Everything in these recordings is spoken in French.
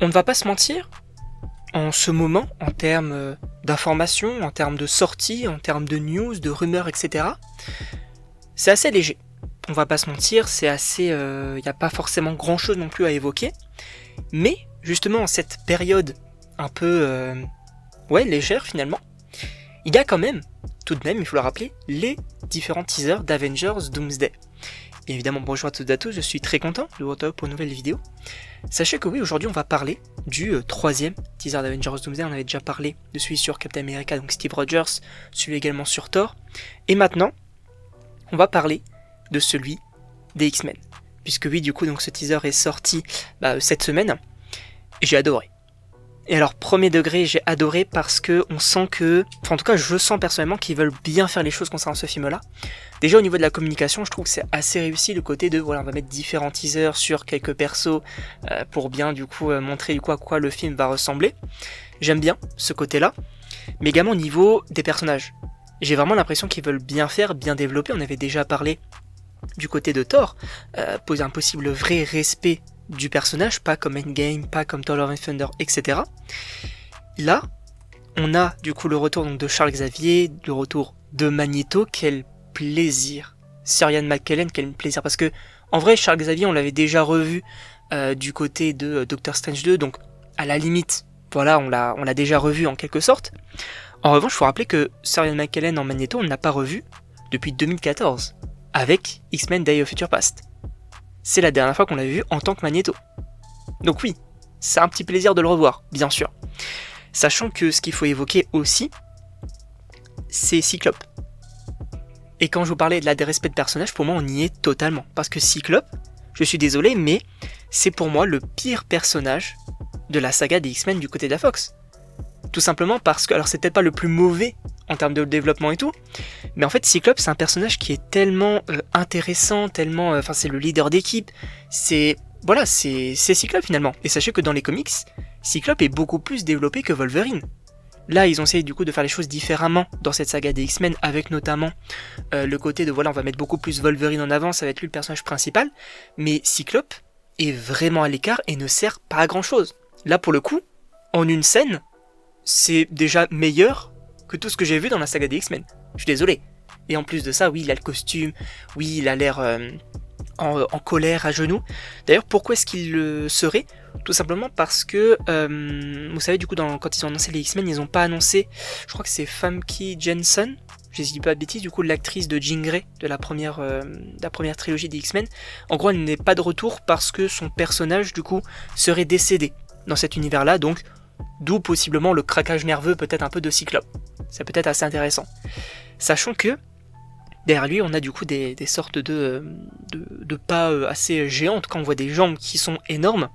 On ne va pas se mentir, en ce moment, en termes d'informations, en termes de sorties, en termes de news, de rumeurs, etc., c'est assez léger. On va pas se mentir, c'est assez... Il n'y a pas forcément grand-chose non plus à évoquer. Mais, justement, en cette période un peu... légère finalement, il y a quand même, tout de même, il faut le rappeler, les différents teasers d'Avengers Doomsday. Bien évidemment, bonjour à toutes et à tous, je suis très content de vous retrouver pour une nouvelle vidéo. Sachez que oui, aujourd'hui on va parler du troisième teaser d'Avengers Doomsday. On avait déjà parlé de celui sur Captain America, donc Steve Rogers, celui également sur Thor. Et maintenant, on va parler de celui des X-Men. Puisque oui, du coup, donc ce teaser est sorti cette semaine. Et j'ai adoré. Et alors, premier degré, j'ai adoré parce que on sent que... Enfin, en tout cas, je sens personnellement qu'ils veulent bien faire les choses concernant ce film-là. Déjà, au niveau de la communication, je trouve que c'est assez réussi, le côté de... Voilà, on va mettre différents teasers sur quelques persos pour bien, du coup, montrer du coup à quoi le film va ressembler. J'aime bien ce côté-là. Mais également au niveau des personnages. J'ai vraiment l'impression qu'ils veulent bien faire, bien développer. On avait déjà parlé du côté de Thor, poser un possible vrai respect du personnage, pas comme Endgame, pas comme Thor Love and Thunder, etc. Là, on a du coup le retour donc, de Charles Xavier, le retour de Magneto, quel plaisir. Sir Ian McKellen, quel plaisir, parce que en vrai Charles Xavier on l'avait déjà revu du côté de Doctor Strange 2, donc à la limite, voilà, on l'a déjà revu en quelque sorte. En revanche, il faut rappeler que Sir Ian McKellen en Magneto, on ne l'a pas revu depuis 2014, avec X-Men Day of Future Past. C'est la dernière fois qu'on l'a vu en tant que Magneto. Donc oui, c'est un petit plaisir de le revoir, bien sûr. Sachant que ce qu'il faut évoquer aussi, c'est Cyclope. Et quand je vous parlais de la dérespect de personnage, pour moi on y est totalement. Parce que Cyclope, je suis désolé, mais c'est pour moi le pire personnage de la saga des X-Men du côté de la Fox. Tout simplement parce que, alors c'est peut-être pas le plus mauvais en termes de développement et tout, mais en fait Cyclope c'est un personnage qui est tellement intéressant, tellement, enfin c'est le leader d'équipe, c'est Cyclope finalement. Et sachez que dans les comics, Cyclope est beaucoup plus développé que Wolverine. Là ils ont essayé du coup de faire les choses différemment dans cette saga des X-Men, avec notamment le côté de voilà on va mettre beaucoup plus Wolverine en avant, ça va être lui le personnage principal, mais Cyclope est vraiment à l'écart et ne sert pas à grand chose. Là pour le coup, en une scène, c'est déjà meilleur que tout ce que j'ai vu dans la saga des X-Men. Je suis désolé. Et en plus de ça, oui, il a le costume, oui, il a l'air en colère, à genoux. D'ailleurs, pourquoi est-ce qu'il le serait ? Tout simplement parce que, vous savez, du coup, quand ils ont annoncé les X-Men, ils n'ont pas annoncé, je crois que c'est Famke Janssen, je dis pas de bêtises, du coup, l'actrice de Jean Grey de la première trilogie des X-Men. En gros, elle n'est pas de retour parce que son personnage, du coup, serait décédé dans cet univers-là, donc d'où possiblement le craquage nerveux peut-être un peu de Cyclope. C'est peut-être assez intéressant. Sachant que derrière lui, on a du coup des sortes de pas assez géantes quand on voit des jambes qui sont énormes.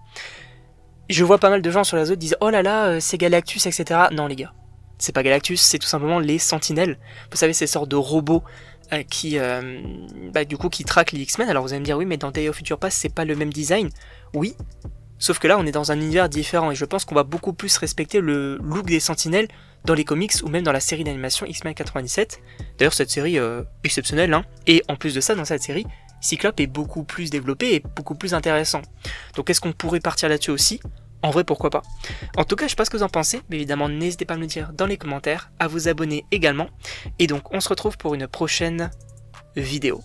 Je vois pas mal de gens sur la zone qui disent oh là là, c'est Galactus, etc. Non les gars, c'est pas Galactus, c'est tout simplement les Sentinelles. Vous savez, ces sortes de robots qui traquent les X-Men. Alors vous allez me dire oui, mais dans Day of Future Past, c'est pas le même design. Oui. Sauf que là, on est dans un univers différent et je pense qu'on va beaucoup plus respecter le look des Sentinelles dans les comics ou même dans la série d'animation X-Men 97. D'ailleurs, cette série exceptionnelle, hein. Et en plus de ça, dans cette série, Cyclope est beaucoup plus développé et beaucoup plus intéressant. Donc, est-ce qu'on pourrait partir là-dessus aussi ? En vrai, pourquoi pas. En tout cas, je sais pas ce que vous en pensez, mais évidemment, n'hésitez pas à me le dire dans les commentaires, à vous abonner également. Et donc, on se retrouve pour une prochaine vidéo.